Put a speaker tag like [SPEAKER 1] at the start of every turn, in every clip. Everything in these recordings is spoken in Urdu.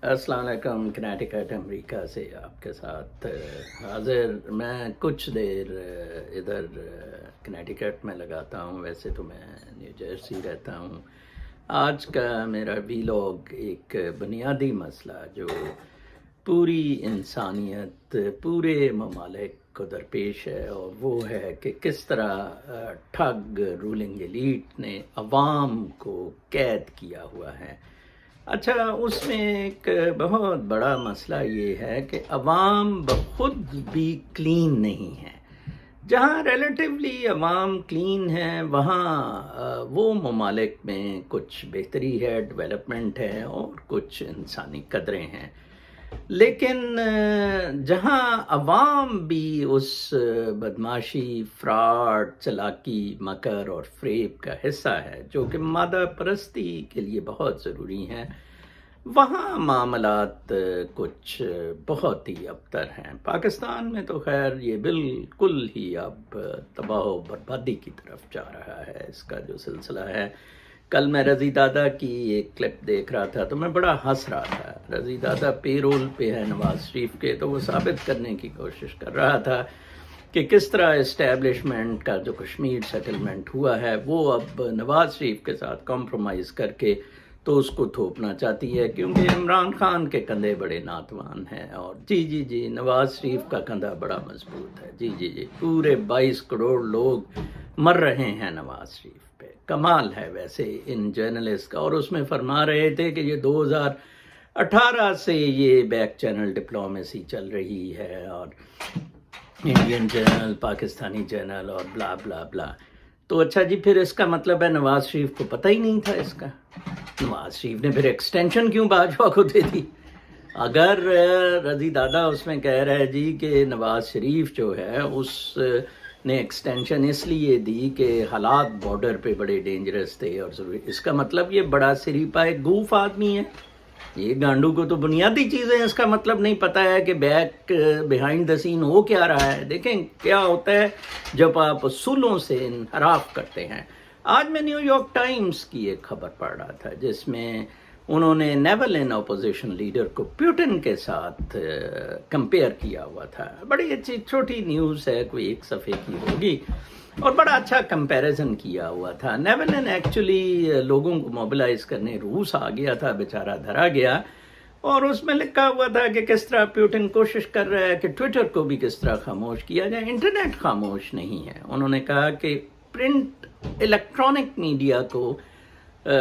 [SPEAKER 1] السلام علیکم، کنیٹیکٹ امریکہ سے آپ کے ساتھ حاضر. میں کچھ دیر ادھر کنیٹیکٹ میں لگاتا ہوں، ویسے تو میں نیو جرسی رہتا ہوں. آج کا میرا ویلاگ ایک بنیادی مسئلہ جو پوری انسانیت، پورے ممالک کو درپیش ہے، اور وہ ہے کہ کس طرح ٹھگ رولنگ ایلیٹ نے عوام کو قید کیا ہوا ہے. اچھا، اس میں ایک بہت بڑا مسئلہ یہ ہے کہ عوام بخود بھی کلین نہیں ہے. جہاں ریلیٹیولی عوام کلین ہے وہاں وہ ممالک میں کچھ بہتری ہے، ڈیولپمنٹ ہے، اور کچھ انسانی قدریں ہیں. لیکن جہاں عوام بھی اس بدماشی، فراڈ، چلاکی، مکر اور فریب کا حصہ ہے جو کہ مادہ پرستی کے لیے بہت ضروری ہیں، وہاں معاملات کچھ بہت ہی ابتر ہیں. پاکستان میں تو خیر یہ بالکل ہی اب تباہ و بربادی کی طرف جا رہا ہے. اس کا جو سلسلہ ہے، کل میں رضی دادا کی ایک کلپ دیکھ رہا تھا تو میں بڑا ہنس رہا تھا. رضی دادا پے رول پہ ہے نواز شریف کے، تو وہ ثابت کرنے کی کوشش کر رہا تھا کہ کس طرح اسٹیبلشمنٹ کا جو کشمیر سیٹلمنٹ ہوا ہے وہ اب نواز شریف کے ساتھ کمپرومائز کر کے تو اس کو تھوپنا چاہتی ہے، کیونکہ عمران خان کے کندھے بڑے ناتوان ہیں. اور جی نواز شریف کا کندھا بڑا مضبوط ہے. جی پورے 22 کروڑ لوگ مر رہے ہیں نواز شریف پہ. کمال ہے ویسے ان جرنلسٹ کا. اور اس میں فرما رہے تھے کہ یہ 2018 سے یہ بیک چینل ڈپلومیسی چل رہی ہے، اور انڈین جرنل، پاکستانی جرنل، اور بلا بلا بلا. تو اچھا جی، پھر اس کا مطلب ہے نواز شریف کو پتہ ہی نہیں تھا اس کا. نواز شریف نے پھر ایکسٹینشن کیوں باجوہ کو دے دی؟ اگر رضی دادا اس میں کہہ رہے جی کہ نواز شریف جو ہے اس نے ایکسٹینشن اس لیے دی کہ حالات بارڈر پہ بڑے ڈینجرس تھے اور ضروری، اس کا مطلب یہ بڑا سریپا ایک گوف آدمی ہے. یہ گانڈو کو تو بنیادی چیزیں اس کا مطلب نہیں پتہ ہے کہ بیک بیہائنڈ دا سین ہو کیا رہا ہے. دیکھیں کیا ہوتا ہے جب آپ اصولوں سے انحراف کرتے ہیں. آج میں نیو یارک ٹائمز کی ایک خبر پڑھ رہا تھا جس میں انہوں نے نیولن اپوزیشن لیڈر کو پیوٹن کے ساتھ کمپیئر کیا ہوا تھا. بڑی اچھی چھوٹی نیوز ہے، کوئی ایک صفحے کی ہوگی، اور بڑا اچھا کمپیریزن کیا ہوا تھا. نیولن ایکچولی لوگوں کو موبلائز کرنے روس آ گیا تھا، بیچارہ دھرا گیا، اور اس میں لکھا ہوا تھا کہ کس طرح پیوٹن کوشش کر رہا ہے کہ ٹویٹر کو بھی کس طرح خاموش کیا جائے. انٹرنیٹ خاموش نہیں ہے. انہوں نے کہا کہ پرنٹ الیکٹرانک میڈیا کو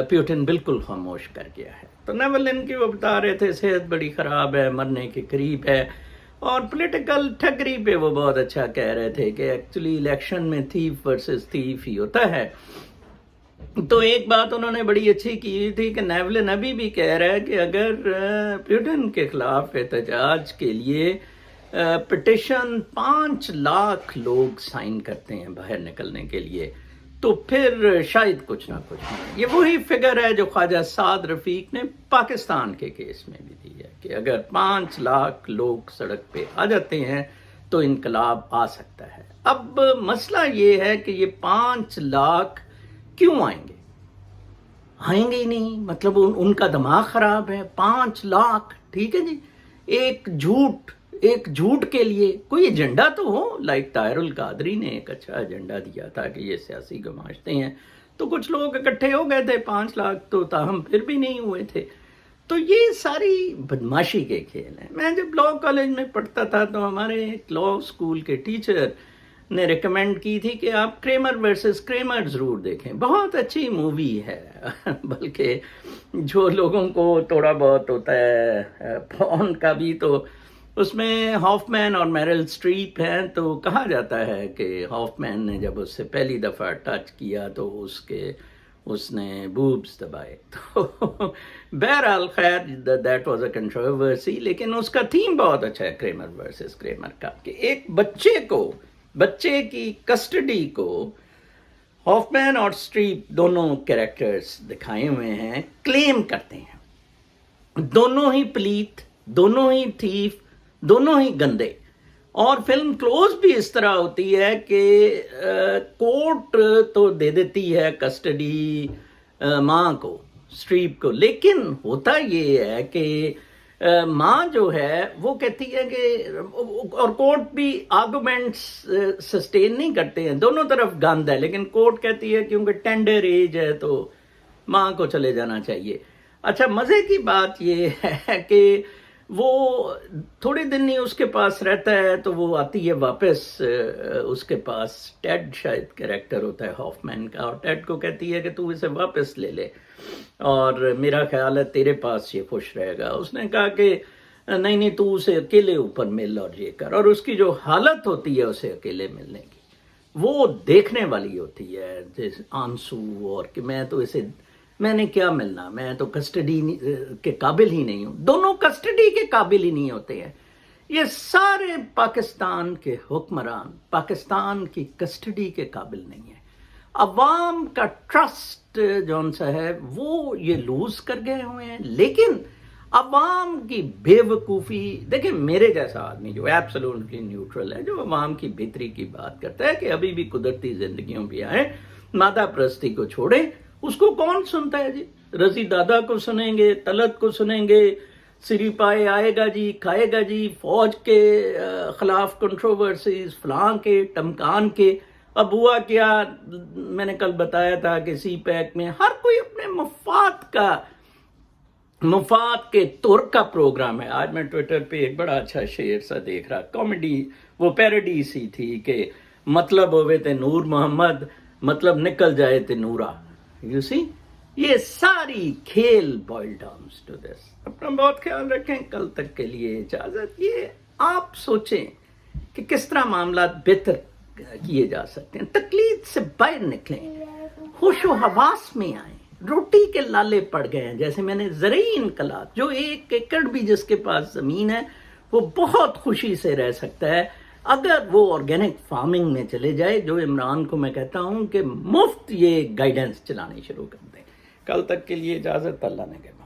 [SPEAKER 1] پیوٹن بالکل خاموش کر گیا ہے. تو نیولن کی وہ بتا رہے تھے صحت بڑی خراب ہے، مرنے کے قریب ہے، اور پولیٹیکل ٹھگری پہ وہ بہت اچھا کہہ رہے تھے کہ ایکچولی الیکشن میں تھیف ورسز تھیف ہی ہوتا ہے. تو ایک بات انہوں نے بڑی اچھی کی تھی کہ نیولن ابھی بھی کہہ رہا ہے کہ اگر پیوٹن کے خلاف احتجاج کے لیے پٹیشن 5 لاکھ لوگ سائن کرتے ہیں باہر نکلنے کے لیے، تو پھر شاید کچھ نہ کچھ ہو. یہ وہی فگر ہے جو خواجہ سعد رفیق نے پاکستان کے کیس میں بھی دی ہے کہ اگر 5 لاکھ لوگ سڑک پہ آ جاتے ہیں تو انقلاب آ سکتا ہے. اب مسئلہ یہ ہے کہ یہ 5 لاکھ کیوں آئیں گے؟ آئیں گے ہی نہیں. مطلب ان کا دماغ خراب ہے. 5 لاکھ، ٹھیک ہے جی، ایک جھوٹ کے لیے کوئی ایجنڈا تو ہو. لائک طاہر القادری نے ایک اچھا ایجنڈا دیا تھا کہ یہ سیاسی گماشتے ہیں، تو کچھ لوگ اکٹھے ہو گئے تھے. 5 لاکھ تو تاہم پھر بھی نہیں ہوئے تھے. تو یہ ساری بدماشی کے کھیل ہیں. میں جب لاء کالج میں پڑھتا تھا تو ہمارے ایک لاء اسکول کے ٹیچر نے ریکمینڈ کی تھی کہ آپ کریمر ورسز کریمر ضرور دیکھیں. بہت اچھی مووی ہے. بلکہ جو لوگوں کو تھوڑا بہت ہوتا ہے پون کا بھی، تو اس میں ہاف مین اور میرل اسٹریپ ہیں. تو کہا جاتا ہے کہ ہاف مین نے جب اس سے پہلی دفعہ ٹچ کیا تو اس نے بوبس دبائے. تو بہرحال خیر دیٹ واز اے کنٹروورسی، لیکن اس کا تھیم بہت اچھا ہے کریمر ورسز کریمر کا، کہ ایک بچے کی کسٹڈی کو ہاف مین اور اسٹریپ دونوں کیریکٹرز دکھائے ہوئے ہیں، کلیم کرتے ہیں دونوں ہی پلیت، دونوں ہی تھیف، دونوں ہی گندے. اور فلم کلوز بھی اس طرح ہوتی ہے کہ کورٹ تو دے دیتی ہے کسٹڈی ماں کو، اسٹریپ کو، لیکن ہوتا یہ ہے کہ ماں جو ہے وہ کہتی ہے کہ، اور کورٹ بھی آرگومنٹس سسٹین نہیں کرتے ہیں، دونوں طرف گند ہے، لیکن کورٹ کہتی ہے کیونکہ ٹینڈر ایج ہے تو ماں کو چلے جانا چاہیے۔ اچھا مزے کی بات یہ ہے کہ وہ تھوڑے دن ہی اس کے پاس رہتا ہے تو وہ آتی ہے واپس اس کے پاس، ٹیڈ شاید کریکٹر ہوتا ہے ہافمین کا، اور ٹیڈ کو کہتی ہے کہ تو اسے واپس لے لے اور میرا خیال ہے تیرے پاس یہ خوش رہے گا۔ اس نے کہا کہ نہیں نہیں تو اسے اکیلے اوپر مل اور یہ کر، اور اس کی جو حالت ہوتی ہے اسے اکیلے ملنے کی وہ دیکھنے والی ہوتی ہے، جیسے آنسو، اور کہ میں نے کیا ملنا، میں تو کسٹڈی کے قابل ہی نہیں ہوں، دونوں کسٹڈی کے قابل ہی نہیں ہوتے ہیں۔ یہ سارے پاکستان کے حکمران پاکستان کی کسٹڈی کے قابل نہیں ہیں۔ عوام کا ٹرسٹ جون سا ہے وہ یہ لوز کر گئے ہوئے ہیں، لیکن عوام کی بے وقوفی، دیکھیں میرے جیسا آدمی جو ایبسولوٹلی نیوٹرل ہے، جو عوام کی بہتری کی بات کرتا ہے کہ ابھی بھی قدرتی زندگیوں بھی آئیں، مادہ پرستی کو چھوڑیں، اس کو کون سنتا ہے جی؟ رضی دادا کو سنیں گے، طلعت کو سنیں گے، سری پائے آئے گا جی، کھائے گا جی، فوج کے خلاف کنٹروورسیز، فلاں کے ٹمکان کے۔ اب ہوا کیا، میں نے کل بتایا تھا کہ سی پیک میں ہر کوئی اپنے مفاد کے طور کا پروگرام ہے۔ آج میں ٹویٹر پہ ایک بڑا اچھا شعر سا دیکھ رہا، کامیڈی، وہ پیروڈی سی تھی کہ مطلب ہوئے تے نور محمد، مطلب نکل جائے تے نورا۔ یو سی، یہ ساری کھیل بوائل ڈاؤنز ٹو دس۔ اپنا بہت خیال رکھیں، کل تک کے لیے اجازت۔ یہ آپ سوچیں کہ کس طرح معاملات بہتر کیے جا سکتے ہیں، تقلید سے باہر نکلیں، ہوش و حواس میں آئیں۔ روٹی کے لالے پڑ گئے ہیں، جیسے میں نے زرعی انقلاب، جو 1 ایکڑ بھی جس کے پاس زمین ہے وہ بہت خوشی سے رہ سکتا ہے اگر وہ آرگینک فارمنگ میں چلے جائے، جو عمران کو میں کہتا ہوں کہ مفت یہ گائیڈنس چلانی شروع کر دیں۔ کل تک کے لیے اجازت، اللہ نے کہا۔